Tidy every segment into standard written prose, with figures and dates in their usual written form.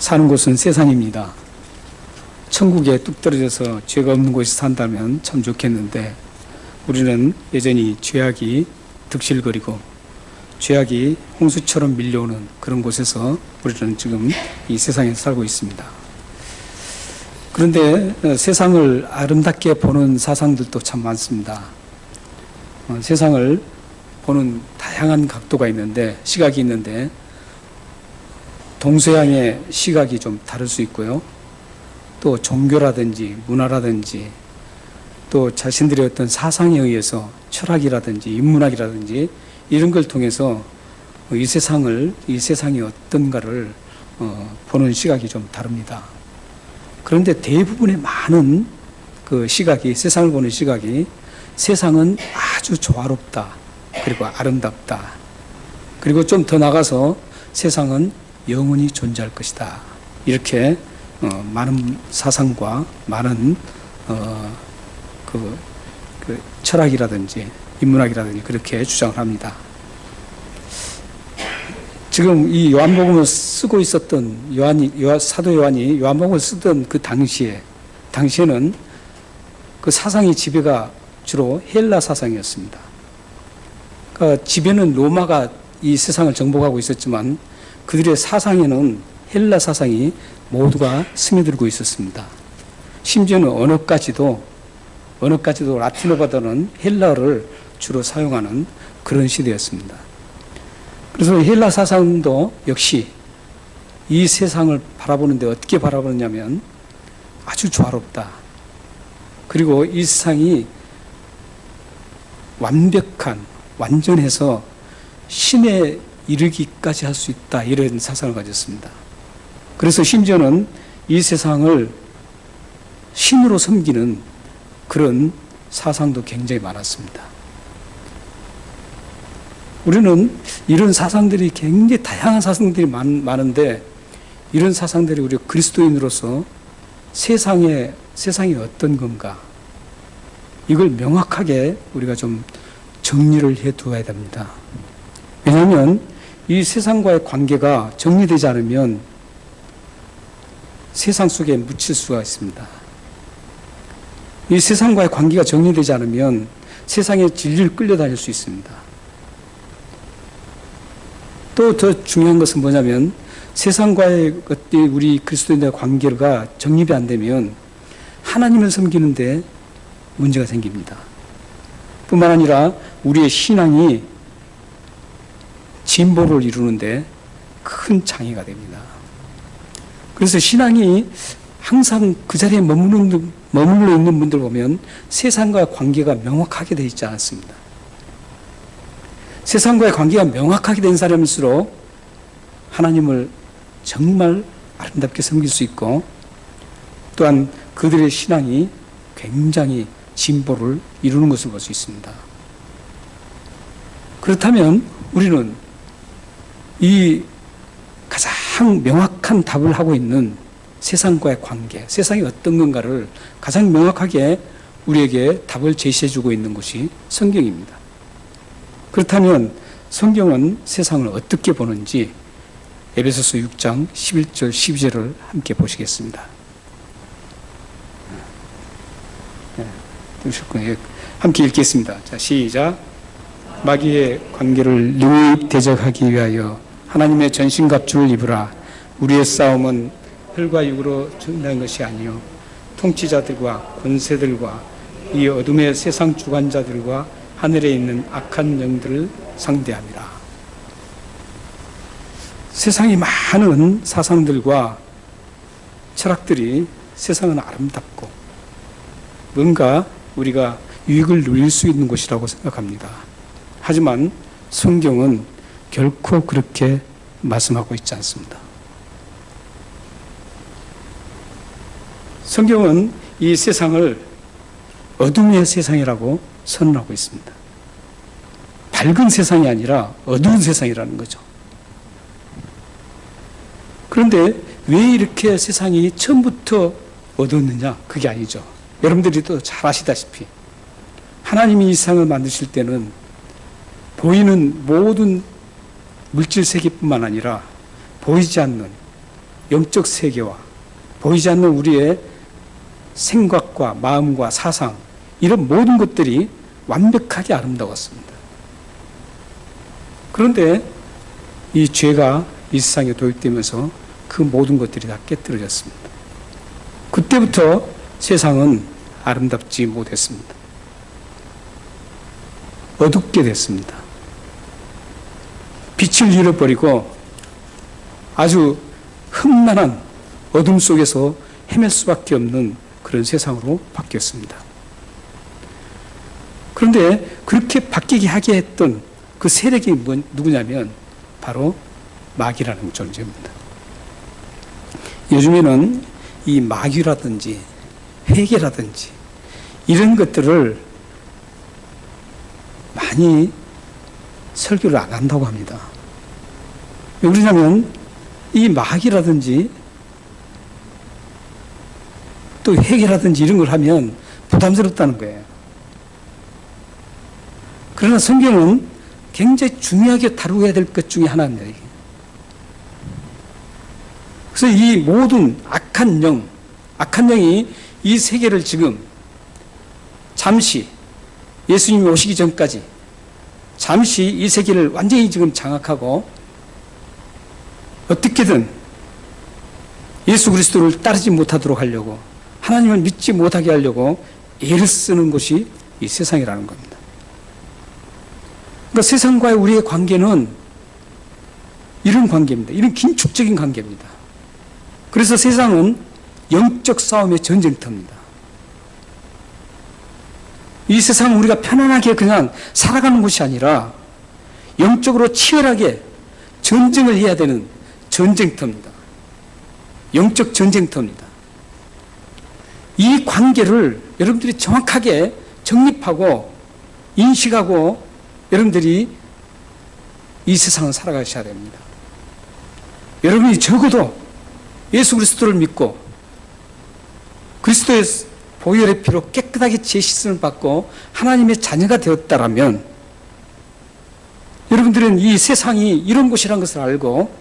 사는 곳은 세상입니다. 천국에 뚝 떨어져서 죄가 없는 곳에 산다면 참 좋겠는데 우리는 여전히 죄악이 득실거리고 죄악이 홍수처럼 밀려오는 그런 곳에서 우리는 지금 이 세상에 살고 있습니다. 그런데 세상을 아름답게 보는 사상들도 참 많습니다. 세상을 보는 다양한 각도가 있는데, 시각이 있는데 동서양의 시각이 좀 다를 수 있고요. 또 종교라든지 문화라든지 또 자신들의 어떤 사상에 의해서 철학이라든지 인문학이라든지 이런 걸 통해서 이 세상이 어떤가를 보는 시각이 좀 다릅니다. 그런데 대부분의 많은 그 시각이, 세상을 보는 시각이 세상은 아주 조화롭다, 그리고 아름답다, 그리고 좀 더 나가서 세상은 영원히 존재할 것이다, 이렇게 많은 사상과 많은 철학이라든지 인문학이라든지 그렇게 주장을 합니다. 지금 이 요한복음을 쓰고 있었던 사도 요한이 요한복음을 쓰던 그 당시에는 그 사상의 지배가 주로 헬라 사상이었습니다. 그러니까 지배는 로마가 이 세상을 정복하고 있었지만 그들의 사상에는 헬라 사상이 모두가 스며들고 있었습니다. 심지어는 언어까지도 라틴어보다는 헬라어를 주로 사용하는 그런 시대였습니다. 그래서 헬라 사상도 역시 이 세상을 바라보는데 어떻게 바라보느냐면 아주 조화롭다, 그리고 이 세상이 완전해서 신에 이르기까지 할 수 있다, 이런 사상을 가졌습니다. 그래서 심지어는 이 세상을 신으로 섬기는 그런 사상도 굉장히 많았습니다. 우리는 이런 사상들이 굉장히 다양한 사상들이 많은데 이런 사상들이 우리 그리스도인으로서 세상이 어떤 건가, 이걸 명확하게 우리가 좀 정리를 해 두어야 됩니다. 왜냐하면 이 세상과의 관계가 정리되지 않으면 세상 속에 묻힐 수가 있습니다. 이 세상과의 관계가 정리되지 않으면 세상의 진리를 끌려다닐 수 있습니다. 또 더 중요한 것은 뭐냐면 세상과의 우리 그리스도인들의 관계가 정립이 안 되면 하나님을 섬기는데 문제가 생깁니다. 뿐만 아니라 우리의 신앙이 진보를 이루는데 큰 장애가 됩니다. 그래서 신앙이 항상 그 자리에 머물러 있는 분들 보면 세상과 관계가 명확하게 되어 있지 않습니다. 세상과의 관계가 명확하게 된 사람일수록 하나님을 정말 아름답게 섬길 수 있고, 또한 그들의 신앙이 굉장히 진보를 이루는 것을 볼 수 있습니다. 그렇다면 우리는 이 가장 명확한 답을 하고 있는 세상과의 관계, 세상이 어떤 건가를 가장 명확하게 우리에게 답을 제시해주고 있는 것이 성경입니다. 그렇다면 성경은 세상을 어떻게 보는지 에베소서 6장 11절 12절을 함께 보시겠습니다. 함께 읽겠습니다. 자, 시작. 마귀의 관계를 능히 대적하기 위하여 하나님의 전신갑주를 입으라. 우리의 싸움은 혈과 육으로 전하는 것이 아니요 통치자들과 권세들과 이 어둠의 세상 주관자들과 하늘에 있는 악한 영들을 상대함이라. 세상에 많은 사상들과 철학들이 세상은 아름답고 뭔가 우리가 유익을 누릴 수 있는 곳이라고 생각합니다. 하지만 성경은 결코 그렇게 말씀하고 있지 않습니다. 성경은 이 세상을 어둠의 세상이라고 선언하고 있습니다. 밝은 세상이 아니라 어두운 세상이라는 거죠. 그런데 왜 이렇게 세상이 처음부터 어두웠느냐? 그게 아니죠. 여러분들이 또 잘 아시다시피 하나님이 이 세상을 만드실 때는 보이는 모든 물질 세계뿐만 아니라 보이지 않는 영적 세계와 보이지 않는 우리의 생각과 마음과 사상, 이런 모든 것들이 완벽하게 아름다웠습니다. 그런데 이 죄가 이 세상에 도입되면서 그 모든 것들이 다 깨뜨려졌습니다. 그때부터 세상은 아름답지 못했습니다. 어둡게 됐습니다. 빛을 잃어버리고 아주 험난한 어둠 속에서 헤맬 수밖에 없는 그런 세상으로 바뀌었습니다. 그런데 그렇게 바뀌게 하게 했던 그 세력이 누구냐면 바로 마귀라는 존재입니다. 요즘에는 이 마귀라든지 회개라든지 이런 것들을 많이 설교를 안 한다고 합니다. 왜 그러냐면 이 마귀라든지 또 회개라든지 이런 걸 하면 부담스럽다는 거예요. 그러나 성경은 굉장히 중요하게 다루어야 될 것 중에 하나입니다. 그래서 이 모든 악한 영이 이 세계를 지금 잠시 예수님이 오시기 전까지 잠시 이 세계를 완전히 지금 장악하고 어떻게든 예수 그리스도를 따르지 못하도록 하려고, 하나님을 믿지 못하게 하려고 애를 쓰는 것이 이 세상이라는 겁니다. 그러니까 세상과의 우리의 관계는 이런 관계입니다. 이런 긴축적인 관계입니다. 그래서 세상은 영적 싸움의 전쟁터입니다. 이 세상은 우리가 편안하게 그냥 살아가는 곳이 아니라 영적으로 치열하게 전쟁을 해야 되는 전쟁터입니다. 영적 전쟁터입니다. 이 관계를 여러분들이 정확하게 정립하고 인식하고 여러분들이 이 세상을 살아가셔야 됩니다. 여러분이 적어도 예수 그리스도를 믿고 그리스도의 보혈의 피로 깨끗하게 재씻음을 받고 하나님의 자녀가 되었다라면 여러분들은 이 세상이 이런 곳이라는 것을 알고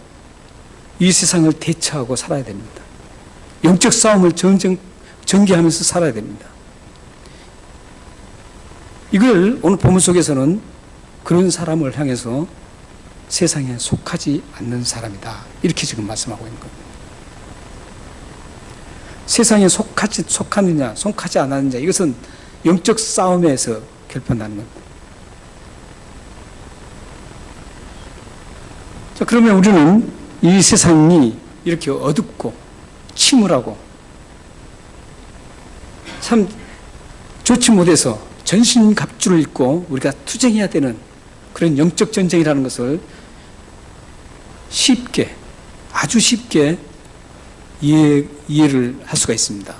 이 세상을 대처하고 살아야 됩니다. 영적 싸움을 전개하면서 살아야 됩니다. 이걸 오늘 본문 속에서는 그런 사람을 향해서 세상에 속하지 않는 사람이다, 이렇게 지금 말씀하고 있는 겁니다. 세상에 속하느냐 속하지 않았느냐, 이것은 영적 싸움에서 결판나는 겁니다. 자, 그러면 우리는 이 세상이 이렇게 어둡고 침울하고 참 좋지 못해서 전신갑주를 입고 우리가 투쟁해야 되는 그런 영적 전쟁이라는 것을 쉽게, 아주 쉽게 이해를 할 수가 있습니다.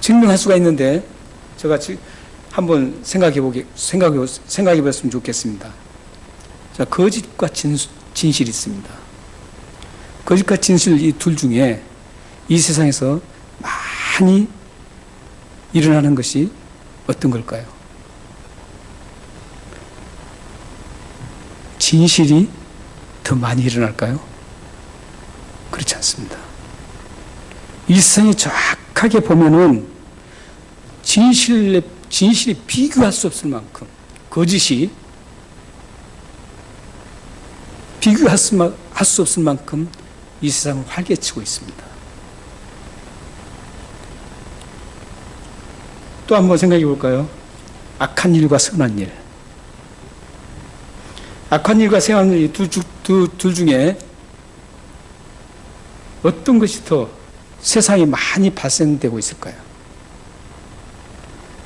증명할 수가 있는데 제가 한번 생각해 봤으면 좋겠습니다. 자, 거짓과 진실이 있습니다. 거짓과 진실, 이 둘 중에 이 세상에서 많이 일어나는 것이 어떤 걸까요? 진실이 더 많이 일어날까요? 그렇지 않습니다. 이 세상에 정확하게 보면은 진실이 비교할 수 없을 만큼, 거짓이 비교할 수 없을 만큼 이 세상을 활개치고 있습니다. 또 한번 생각해 볼까요? 악한 일과 선한 일. 악한 일과 선한 일, 둘 중에 어떤 것이 더 세상에 많이 발생되고 있을까요?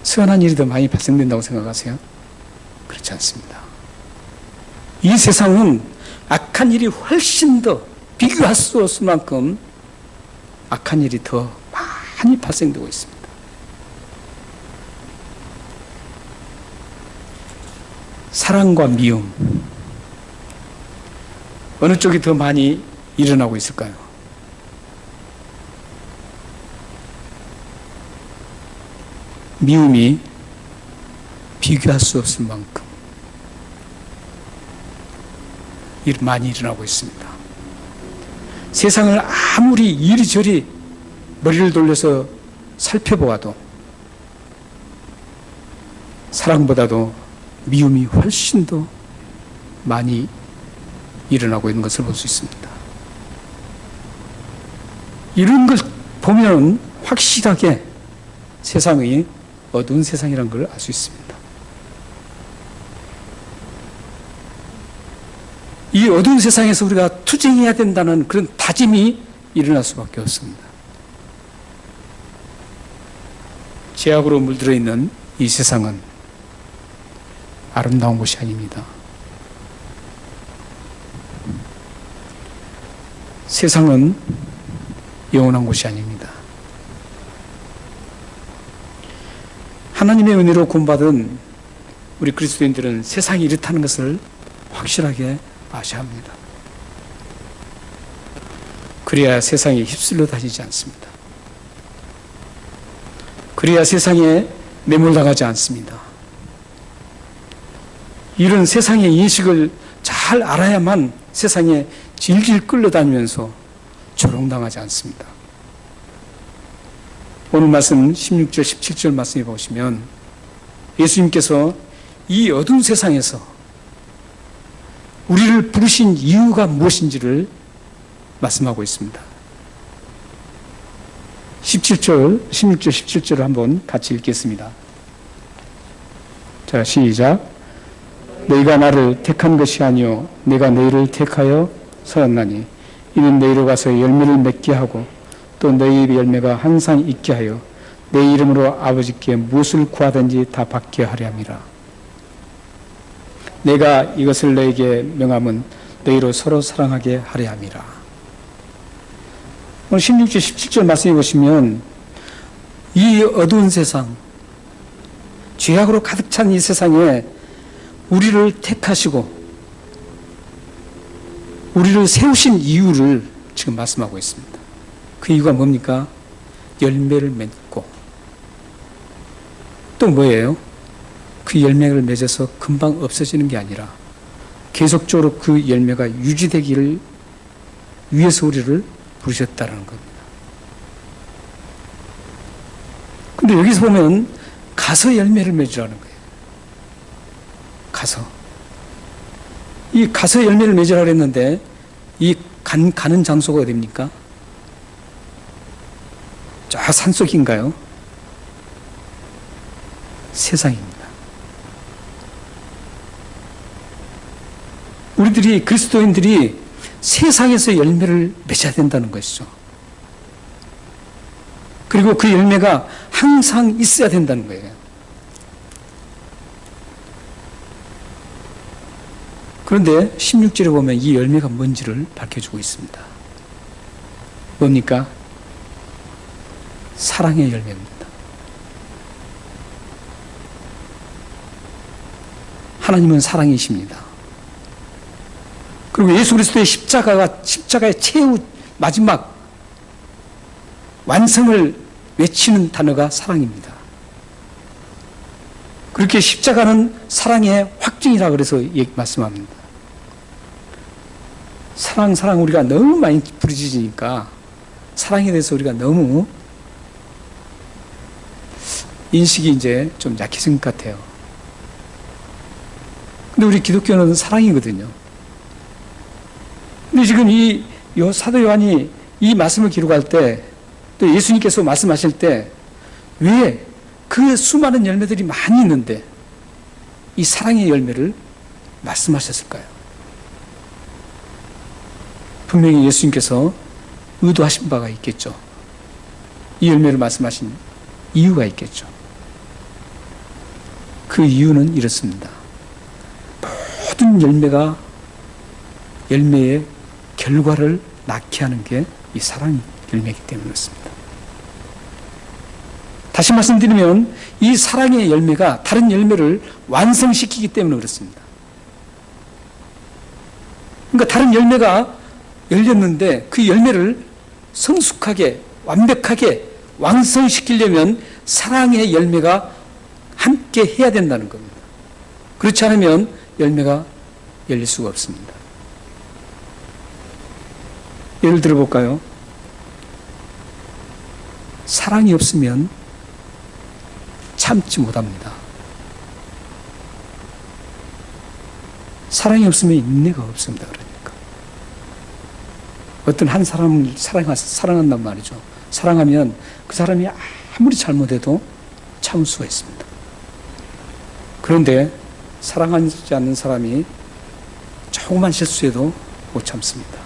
선한 일이 더 많이 발생된다고 생각하세요? 그렇지 않습니다. 이 세상은 악한 일이 훨씬 더 비교할 수 없을 만큼 악한 일이 더 많이 발생되고 있습니다. 사랑과 미움, 어느 쪽이 더 많이 일어나고 있을까요? 미움이 비교할 수 없을 만큼 많이 일어나고 있습니다. 세상을 아무리 이리저리 머리를 돌려서 살펴보아도 사랑보다도 미움이 훨씬 더 많이 일어나고 있는 것을 볼 수 있습니다. 이런 걸 보면 확실하게 세상이 어두운 세상이라는 걸 알 수 있습니다. 이 어두운 세상에서 우리가 투쟁해야 된다는 그런 다짐이 일어날 수밖에 없습니다. 죄악으로 물들어 있는 이 세상은 아름다운 곳이 아닙니다. 세상은 영원한 곳이 아닙니다. 하나님의 은혜로 구원받은 우리 그리스도인들은 세상이 이렇다는 것을 확실하게 아셔야 합니다. 그래야 세상에 휩쓸려 다니지 않습니다. 그래야 세상에 매몰당하지 않습니다. 이런 세상의 인식을 잘 알아야만 세상에 질질 끌려다니면서 조롱당하지 않습니다. 오늘 말씀 16절 17절 말씀에 보시면 예수님께서 이 어두운 세상에서 우리를 부르신 이유가 무엇인지를 말씀하고 있습니다. 16절 17절을 한번 같이 읽겠습니다. 자, 시작. 너희가 나를 택한 것이 아니요 내가 너희를 택하여 세웠나니 이는 너희로 가서 열매를 맺게 하고 또 너희 열매가 항상 있게 하여 내 이름으로 아버지께 무엇을 구하든지 다 받게 하려 함이라. 내가 이것을 너희에게 명함은 너희로 서로 사랑하게 하려 함이라. 오늘 16절 17절 말씀해 보시면 이 어두운 세상, 죄악으로 가득 찬 이 세상에 우리를 택하시고 우리를 세우신 이유를 지금 말씀하고 있습니다. 그 이유가 뭡니까? 열매를 맺고 또 뭐예요? 그 열매를 맺어서 금방 없어지는 게 아니라 계속적으로 그 열매가 유지되기를 위해서 우리를 부르셨다는 겁니다. 근데 여기서 보면 가서 열매를 맺으라는 거예요. 가서. 이 가서 열매를 맺으라고 했는데 이 가는 장소가 어디입니까? 저 산속인가요? 세상입니다. 우리들이 그리스도인들이 세상에서 열매를 맺어야 된다는 것이죠. 그리고 그 열매가 항상 있어야 된다는 거예요. 그런데 16절에 보면 이 열매가 뭔지를 밝혀주고 있습니다. 뭡니까? 사랑의 열매입니다. 하나님은 사랑이십니다. 그리고 예수 그리스도의 십자가의 최후 마지막 완성을 외치는 단어가 사랑입니다. 그렇게 십자가는 사랑의 확증이라 그래서 말씀합니다. 사랑 우리가 너무 많이 부르짖으니까 사랑에 대해서 우리가 너무 인식이 이제 좀 약해진 것 같아요. 근데 우리 기독교는 사랑이거든요. 근데 지금 이 사도 요한이 이 말씀을 기록할 때 또 예수님께서 말씀하실 때 왜 그 수많은 열매들이 많이 있는데 이 사랑의 열매를 말씀하셨을까요? 분명히 예수님께서 의도하신 바가 있겠죠. 이 열매를 말씀하신 이유가 있겠죠. 그 이유는 이렇습니다. 모든 열매의 결과를 낳게 하는 게 이 사랑의 열매이기 때문에 그렇습니다. 다시 말씀드리면 이 사랑의 열매가 다른 열매를 완성시키기 때문에 그렇습니다. 그러니까 다른 열매가 열렸는데 그 열매를 성숙하게 완벽하게 완성시키려면 사랑의 열매가 함께 해야 된다는 겁니다. 그렇지 않으면 열매가 열릴 수가 없습니다. 예를 들어 볼까요? 사랑이 없으면 참지 못합니다. 사랑이 없으면 인내가 없습니다. 그러니까. 어떤 한 사람을 사랑한단 말이죠. 사랑하면 그 사람이 아무리 잘못해도 참을 수가 있습니다. 그런데 사랑하지 않는 사람이 조그만 실수해도 못 참습니다.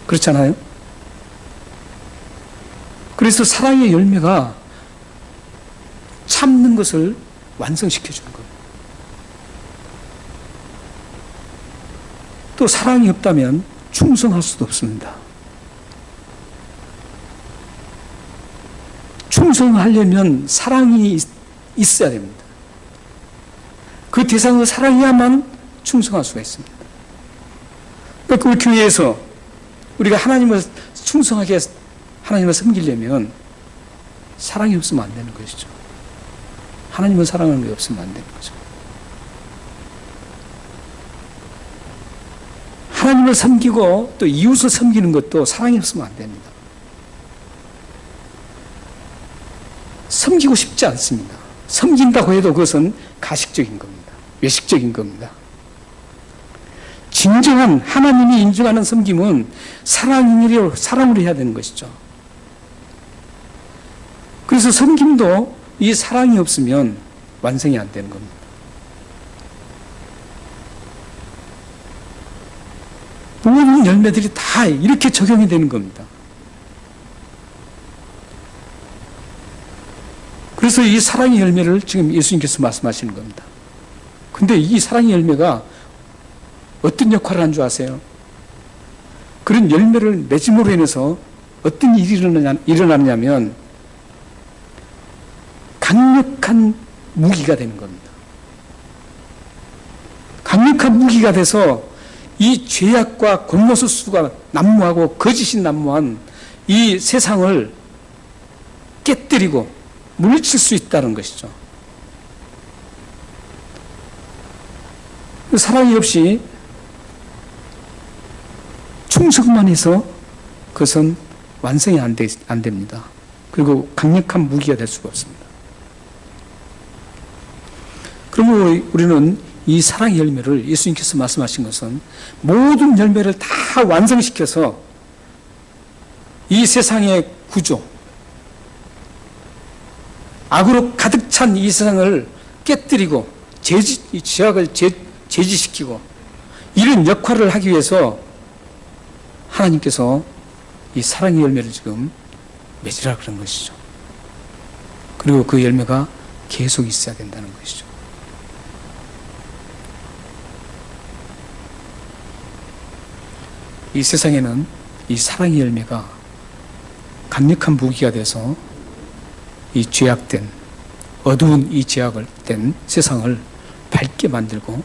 그렇잖아요? 그래서 사랑의 열매가 참는 것을 완성시켜주는 겁니다. 또 사랑이 없다면 충성할 수도 없습니다. 충성하려면 사랑이 있어야 됩니다. 그 대상을 사랑해야만 충성할 수가 있습니다. 그러니까 우리 교회에서 우리가 하나님을 충성하게 하나님을 섬기려면 사랑이 없으면 안 되는 것이죠. 하나님을 사랑하는 게 없으면 안 되는 거죠. 하나님을 섬기고 또 이웃을 섬기는 것도 사랑이 없으면 안 됩니다. 섬기고 싶지 않습니다. 섬긴다고 해도 그것은 가식적인 겁니다. 외식적인 겁니다. 진정한 하나님이 인정하는 섬김은 사랑으로 해야 되는 것이죠. 그래서 섬김도 이 사랑이 없으면 완성이 안 되는 겁니다. 모든 열매들이 다 이렇게 적용이 되는 겁니다. 그래서 이 사랑의 열매를 지금 예수님께서 말씀하시는 겁니다. 근데 이 사랑의 열매가 어떤 역할을 한 줄 아세요? 그런 열매를 맺음으로 인해서 어떤 일이 일어나냐면 강력한 무기가 되는 겁니다. 강력한 무기가 돼서 이 죄악과 권모술수가 난무하고 거짓이 난무한 이 세상을 깨뜨리고 물리칠 수 있다는 것이죠. 사랑이 없이 충성만 해서 그것은 완성이 안 됩니다. 그리고 강력한 무기가 될 수가 없습니다. 그러므로 우리는 이 사랑의 열매를 예수님께서 말씀하신 것은 모든 열매를 다 완성시켜서 이 세상의 구조, 악으로 가득 찬 이 세상을 깨뜨리고 죄악을 제지시키고 이런 역할을 하기 위해서 하나님께서 이 사랑의 열매를 지금 맺으라 그런 것이죠. 그리고 그 열매가 계속 있어야 된다는 것이죠. 이 세상에는 이 사랑의 열매가 강력한 무기가 돼서 이 죄악된 어두운 이 죄악을 된 세상을 밝게 만들고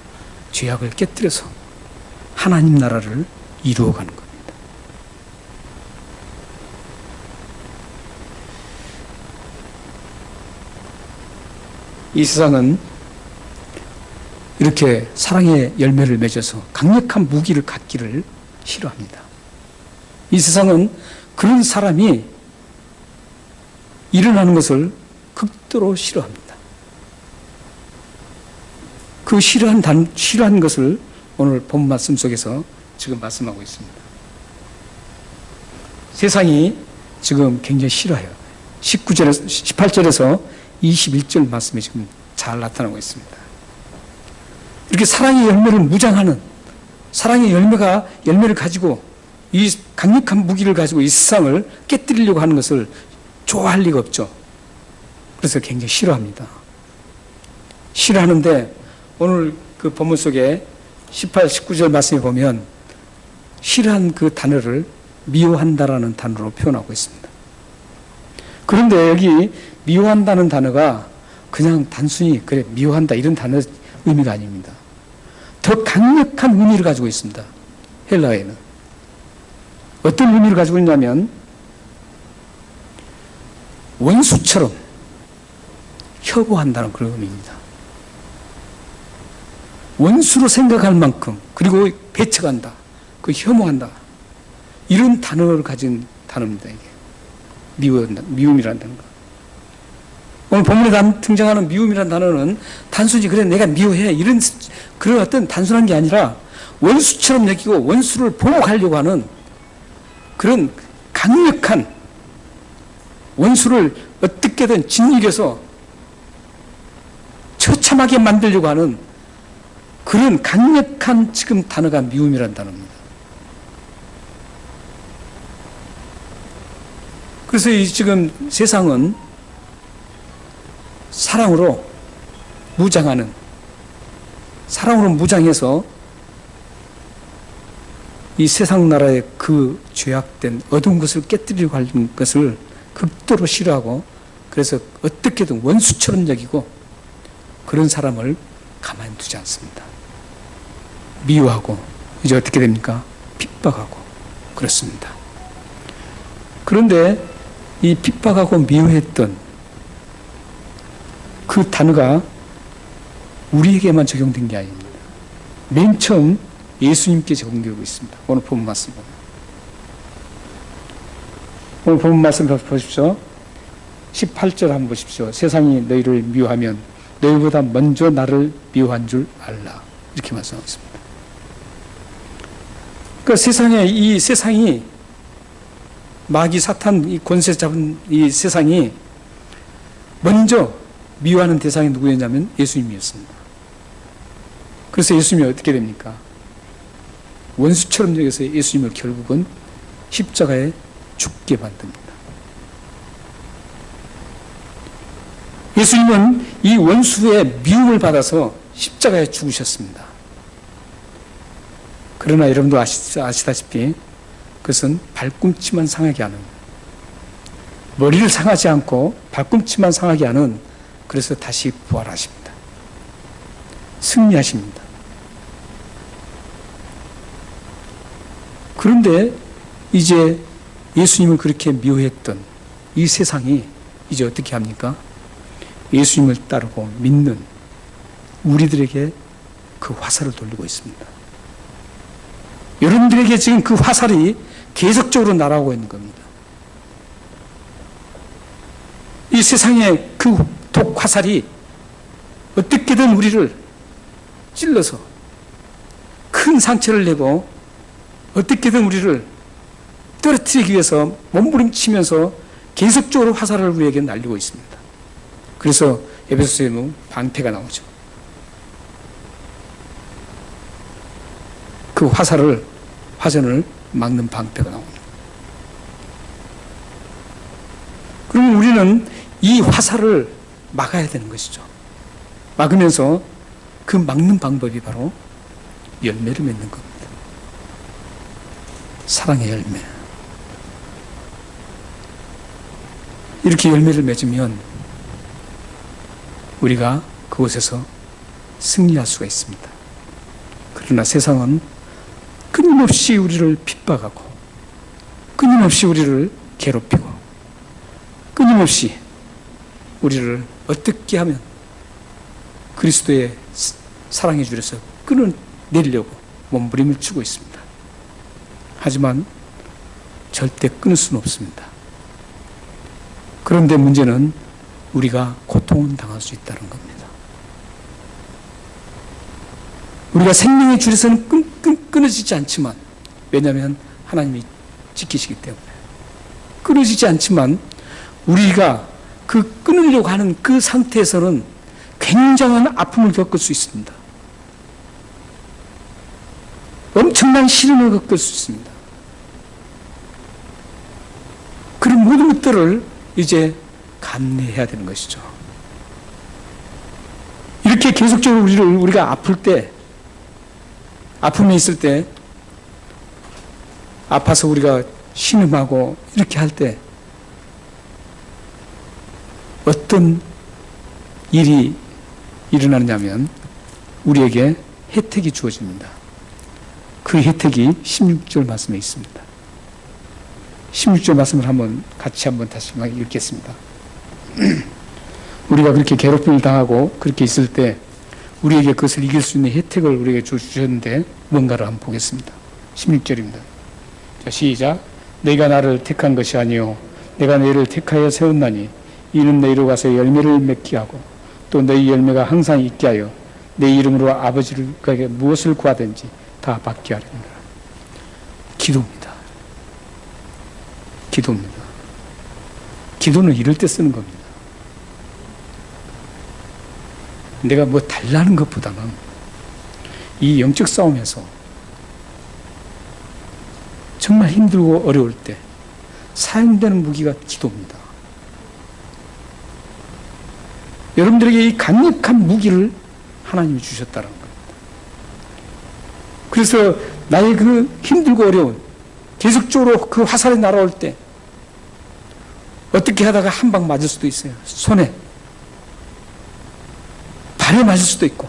죄악을 깨뜨려서 하나님 나라를 이루어가는 겁니다. 이 세상은 이렇게 사랑의 열매를 맺어서 강력한 무기를 갖기를 싫어합니다. 이 세상은 그런 사람이 일어나는 것을 극도로 싫어합니다. 그 싫어한 것을 오늘 본 말씀 속에서 지금 말씀하고 있습니다. 세상이 지금 굉장히 싫어해요. 18절에서 21절 말씀이 지금 잘 나타나고 있습니다. 이렇게 사랑의 열매를 무장하는 사랑의 열매를 가지고 이 강력한 무기를 가지고 이 세상을 깨뜨리려고 하는 것을 좋아할 리가 없죠. 그래서 굉장히 싫어합니다. 싫어하는데 오늘 그 본문 속에 18, 19절 말씀에 보면 싫어한 그 단어를 미워한다라는 단어로 표현하고 있습니다. 그런데 여기 미워한다는 단어가 그냥 단순히 그래 미워한다 이런 단어 의미가 아닙니다. 더 강력한 의미를 가지고 있습니다. 헬라어에는. 어떤 의미를 가지고 있냐면 원수처럼 혐오한다는 그런 의미입니다. 원수로 생각할 만큼 그리고 배척한다. 그 혐오한다. 이런 단어를 가진 단어입니다. 이게 미움이라는 단어가. 오늘 본문에 등장하는 미움이라는 단어는 단순히 그래 내가 미워해 이런 그런 어떤 단순한 게 아니라 원수처럼 여기고 원수를 보복하려고 하는 그런 강력한 원수를 어떻게든 짓이겨서 처참하게 만들려고 하는 그런 강력한 지금 단어가 미움이라는 단어입니다. 그래서 이 지금 세상은 사랑으로 무장해서 이 세상 나라의 그 죄악된 어두운 것을 깨뜨리려고 하는 것을 극도로 싫어하고 그래서 어떻게든 원수처럼 여기고 그런 사람을 가만히 두지 않습니다. 미워하고 이제 어떻게 됩니까? 핍박하고 그렇습니다. 그런데 이 핍박하고 미워했던 그 단어가 우리에게만 적용된 게 아닙니다. 맨 처음 예수님께 적용되고 있습니다. 오늘 본문 말씀 보면. 오늘 본문 말씀 보십시오. 18절 한번 보십시오. 세상이 너희를 미워하면 너희보다 먼저 나를 미워한 줄 알라. 이렇게 말씀하고 있습니다. 그러니까 이 세상이 마귀 사탄 이 권세 잡은 이 세상이 먼저 미워하는 대상이 누구였냐면 예수님이었습니다. 그래서 예수님이 어떻게 됩니까? 원수처럼 여기서 예수님을 결국은 십자가에 죽게 만듭니다. 예수님은 이 원수의 미움을 받아서 십자가에 죽으셨습니다. 그러나 여러분도 아시다시피 그것은 발꿈치만 상하게 하는, 머리를 상하지 않고 발꿈치만 상하게 하는, 그래서 다시 부활하십니다. 승리하십니다. 그런데 이제 예수님을 그렇게 미워했던 이 세상이 이제 어떻게 합니까? 예수님을 따르고 믿는 우리들에게 그 화살을 돌리고 있습니다. 여러분들에게 지금 그 화살이 계속적으로 날아오고 있는 겁니다. 이 세상의 그 독 화살이 어떻게든 우리를 찔러서 큰 상처를 내고 어떻게든 우리를 떨어뜨리기 위해서 몸부림치면서 계속적으로 화살을 우리에게 날리고 있습니다. 그래서 에베소서에 보면 방패가 나오죠. 그 화전을 막는 방패가 나옵니다. 그러면 우리는 이 화살을 막아야 되는 것이죠. 막으면서 그 막는 방법이 바로 열매를 맺는 겁니다. 사랑의 열매. 이렇게 열매를 맺으면 우리가 그곳에서 승리할 수가 있습니다. 그러나 세상은 끊임없이 우리를 핍박하고 끊임없이 우리를 괴롭히고 끊임없이 우리를 어떻게 하면 그리스도의 사랑의 줄에서 끊어내려고 몸부림을 치고 있습니다. 하지만 절대 끊을 수는 없습니다. 그런데 문제는 우리가 고통을 당할 수 있다는 겁니다. 우리가 생명의 줄에서는 끊어지지 않지만, 왜냐하면 하나님이 지키시기 때문에 끊어지지 않지만 우리가 그 끊으려고 하는 그 상태에서는 굉장한 아픔을 겪을 수 있습니다. 엄청난 시련을 겪을 수 있습니다. 그런 모든 것들을 이제 감내해야 되는 것이죠. 이렇게 계속적으로 우리가 아플 때, 아픔이 있을 때, 아파서 우리가 신음하고 이렇게 할 때 어떤 일이 일어나느냐면 우리에게 혜택이 주어집니다. 그 혜택이 16절 말씀에 있습니다. 16절 말씀을 같이 다시 읽겠습니다. 우리가 그렇게 괴롭힘을 당하고 그렇게 있을 때 우리에게 그것을 이길 수 있는 혜택을 우리에게 주셨는데 뭔가를 한번 보겠습니다. 16절입니다. 자, 시작. 내가 나를 택한 것이 아니요 내가 너희를 택하여 세웠나니 이는 너희로 가서 열매를 맺게 하고 또 너희 열매가 항상 있게 하여 내 이름으로 아버지에게 무엇을 구하든지 다 받게 하리라. 기도입니다. 기도입니다. 기도는 이럴 때 쓰는 겁니다. 내가 뭐 달라는 것보다는 이 영적 싸움에서 정말 힘들고 어려울 때 사용되는 무기가 기도입니다. 여러분들에게 이 강력한 무기를 하나님이 주셨다는 겁니다. 그래서 나의 그 힘들고 어려운 계속적으로 그 화살이 날아올 때 어떻게 하다가 한 방 맞을 수도 있어요. 손에, 발에 맞을 수도 있고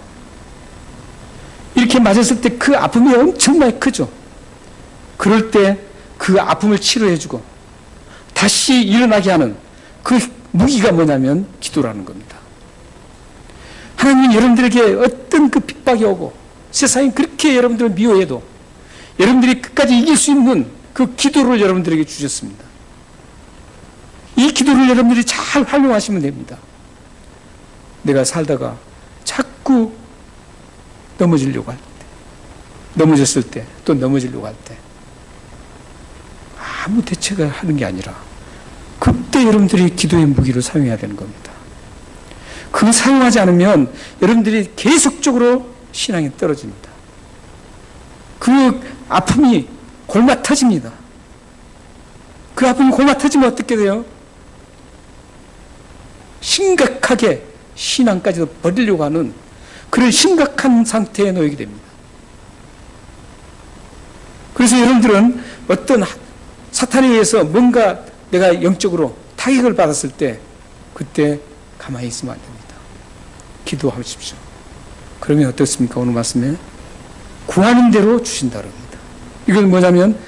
이렇게 맞았을 때 그 아픔이 엄청나게 크죠. 그럴 때 그 아픔을 치료해주고 다시 일어나게 하는 그 무기가 뭐냐면 기도라는 겁니다. 하나님은 여러분들에게 어떤 그 핍박이 오고 세상이 그렇게 여러분들을 미워해도 여러분들이 끝까지 이길 수 있는 그 기도를 여러분들에게 주셨습니다. 이 기도를 여러분들이 잘 활용하시면 됩니다. 내가 살다가 자꾸 넘어지려고 할 때, 넘어졌을 때, 또 넘어지려고 할 때 아무 대책을 하는 게 아니라 그때 여러분들이 기도의 무기를 사용해야 되는 겁니다. 그거 사용하지 않으면 여러분들이 계속적으로 신앙이 떨어집니다. 그 아픔이 골마 터집니다. 그 아픔이 골마 터지면 어떻게 돼요? 심각하게 신앙까지도 버리려고 하는 그런 심각한 상태에 놓이게 됩니다. 그래서 여러분들은 어떤 사탄에 의해서 뭔가 내가 영적으로 타격을 받았을 때 그때 가만히 있으면 안 됩니다. 기도하십시오. 그러면 어떻습니까? 오늘 말씀에 구하는 대로 주신다 그럽니다. 이건 뭐냐면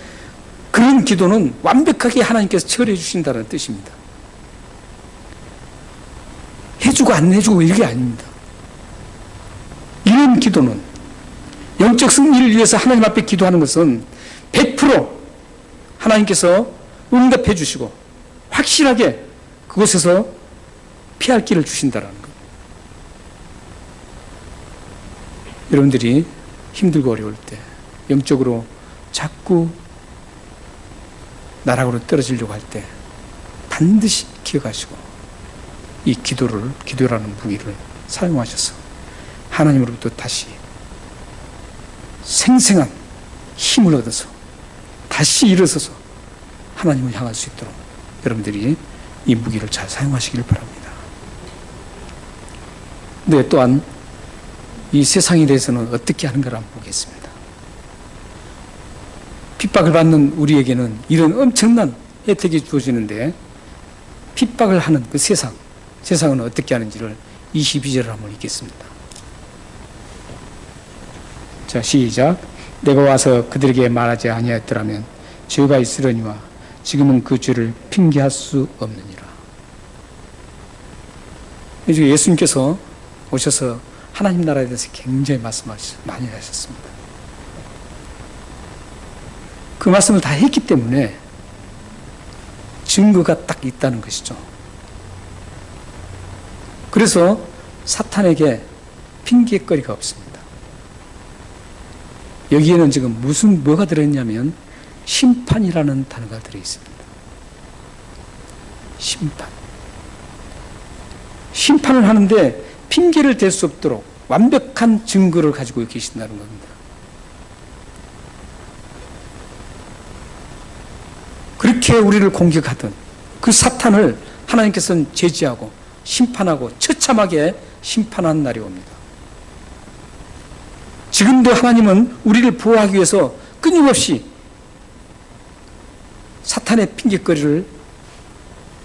그런 기도는 완벽하게 하나님께서 처리해 주신다는 뜻입니다. 해주고 안 해주고 이게 아닙니다. 이런 기도는 영적 승리를 위해서 하나님 앞에 기도하는 것은 100% 하나님께서 응답해 주시고 확실하게 그곳에서 피할 길을 주신다는 것. 여러분들이 힘들고 어려울 때 영적으로 자꾸 나락으로 떨어지려고 할 때 반드시 기억하시고 이 기도라는 무기를 사용하셔서 하나님으로부터 다시 생생한 힘을 얻어서 다시 일어서서 하나님을 향할 수 있도록 여러분들이 이 무기를 잘 사용하시길 바랍니다. 네, 또한 이 세상에 대해서는 어떻게 하는가를 한번 보겠습니다. 핍박을 받는 우리에게는 이런 엄청난 혜택이 주어지는데 핍박을 하는 그 세상은 어떻게 하는지를 22절을 한번 읽겠습니다. 자, 시작. 내가 와서 그들에게 말하지 아니하였더라면 죄가 있으려니와 지금은 그 죄를 핑계할 수 없느니라. 이제 예수님께서 오셔서 하나님 나라에 대해서 굉장히 많이 하셨습니다. 그 말씀을 다 했기 때문에 증거가 딱 있다는 것이죠. 그래서 사탄에게 핑계거리가 없습니다. 여기에는 지금 뭐가 들어있냐면 심판이라는 단어가 들어있습니다. 심판을 하는데 핑계를 댈 수 없도록 완벽한 증거를 가지고 계신다는 겁니다. 그렇게 우리를 공격하던 그 사탄을 하나님께서는 제지하고 심판하고 처참하게 심판한 날이 옵니다. 지금도 하나님은 우리를 보호하기 위해서 끊임없이 사탄의 핑계거리를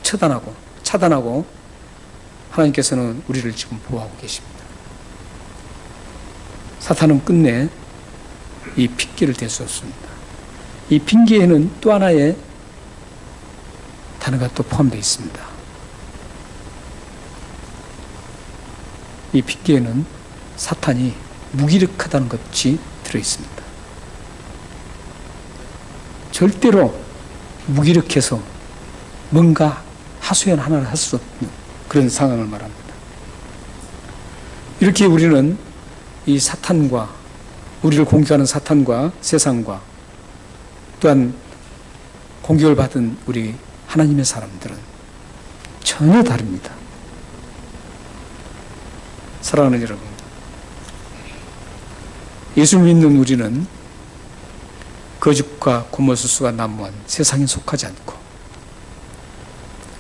차단하고 하나님께서는 우리를 지금 보호하고 계십니다. 사탄은 끝내 이 핑계를 댈 수 없습니다. 이 핑계에는 또 하나의 단어가 또 포함되어 있습니다. 이 핑계에는 사탄이 무기력하다는 것이 들어있습니다. 절대로 무기력해서 뭔가 하소연 하나를 할 수 없는 그런 상황을 말합니다. 이렇게 우리는 이 사탄과, 우리를 공격하는 사탄과 세상과 또한 공격을 받은 우리 하나님의 사람들은 전혀 다릅니다. 사랑하는 여러분, 예수 믿는 우리는 거짓과 고모수수가 난무한 세상에 속하지 않고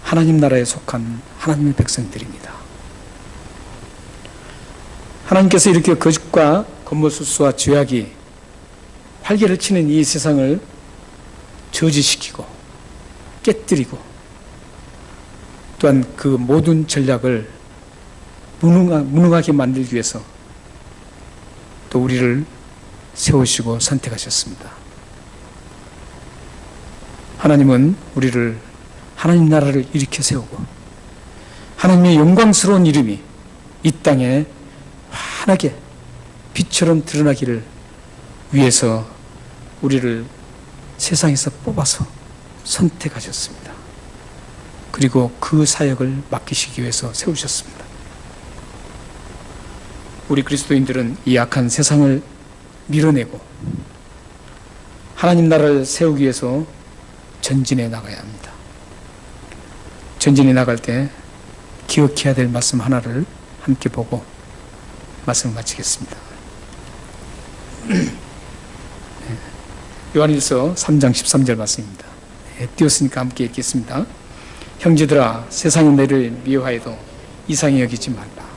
하나님 나라에 속한 하나님의 백성들입니다. 하나님께서 이렇게 거짓과 권모술수와 죄악이 활개를 치는 이 세상을 저지시키고 깨뜨리고 또한 그 모든 전략을 무능하게 만들기 위해서 또 우리를 세우시고 선택하셨습니다. 하나님은 우리를 하나님 나라를 일으켜 세우고 하나님의 영광스러운 이름이 이 땅에 환하게 빛처럼 드러나기를 위해서 우리를 세상에서 뽑아서 선택하셨습니다. 그리고 그 사역을 맡기시기 위해서 세우셨습니다. 우리 그리스도인들은 이 악한 세상을 밀어내고 하나님 나라를 세우기 위해서 전진해 나가야 합니다. 전진해 나갈 때 기억해야 될 말씀 하나를 함께 보고 말씀을 마치겠습니다. 요한일서 3장 13절 말씀입니다. 띄웠으니까 함께 읽겠습니다. 형제들아, 세상이 너를 미워하여도 이상히 여기지 말라.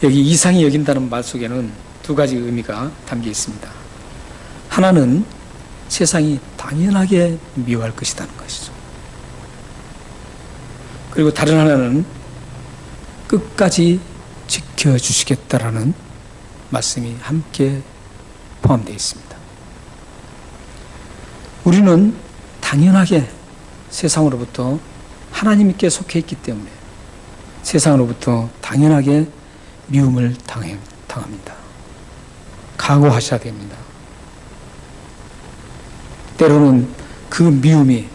여기 이상히 여긴다는 말 속에는 두 가지 의미가 담겨 있습니다. 하나는 세상이 당연하게 미워할 것이라는 것이죠. 그리고 다른 하나는 끝까지 지켜주시겠다라는 말씀이 함께 포함되어 있습니다. 우리는 당연하게 세상으로부터 하나님께 속해 있기 때문에 세상으로부터 당연하게 미움을 당합니다. 각오하셔야 됩니다. 때로는 그 미움이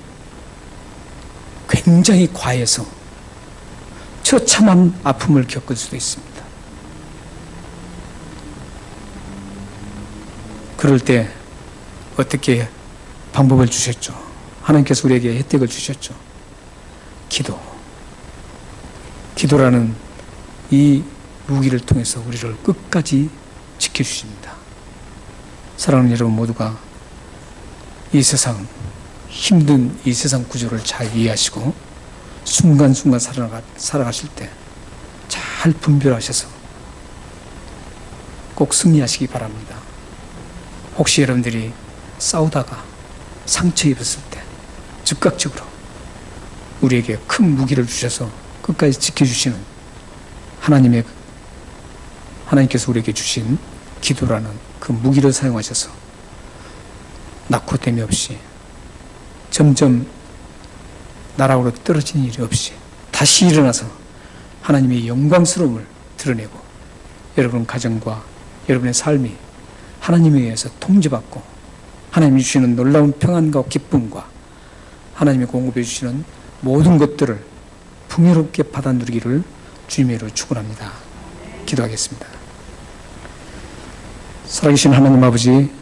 굉장히 과해서 처참한 아픔을 겪을 수도 있습니다. 그럴 때 어떻게 방법을 주셨죠? 하나님께서 우리에게 혜택을 주셨죠. 기도라는 이 무기를 통해서 우리를 끝까지 지켜주십니다. 사랑하는 여러분 모두가 이 세상, 힘든 이 세상 구조를 잘 이해하시고 순간순간 살아가실 때 잘 분별하셔서 꼭 승리하시기 바랍니다. 혹시 여러분들이 싸우다가 상처 입었을 때 즉각적으로 우리에게 큰 무기를 주셔서 끝까지 지켜주시는 하나님께서 우리에게 주신 기도라는 그 무기를 사용하셔서 낙후됨이 없이 점점 나락으로 떨어지는 일이 없이 다시 일어나서 하나님의 영광스러움을 드러내고 여러분 가정과 여러분의 삶이 하나님에 의해서 통제받고 하나님이 주시는 놀라운 평안과 기쁨과 하나님이 공급해 주시는 모든 것들을 풍요롭게 받아 누리기를 주님의 이름으로 축원합니다. 기도하겠습니다. 살아계신 하나님 아버지,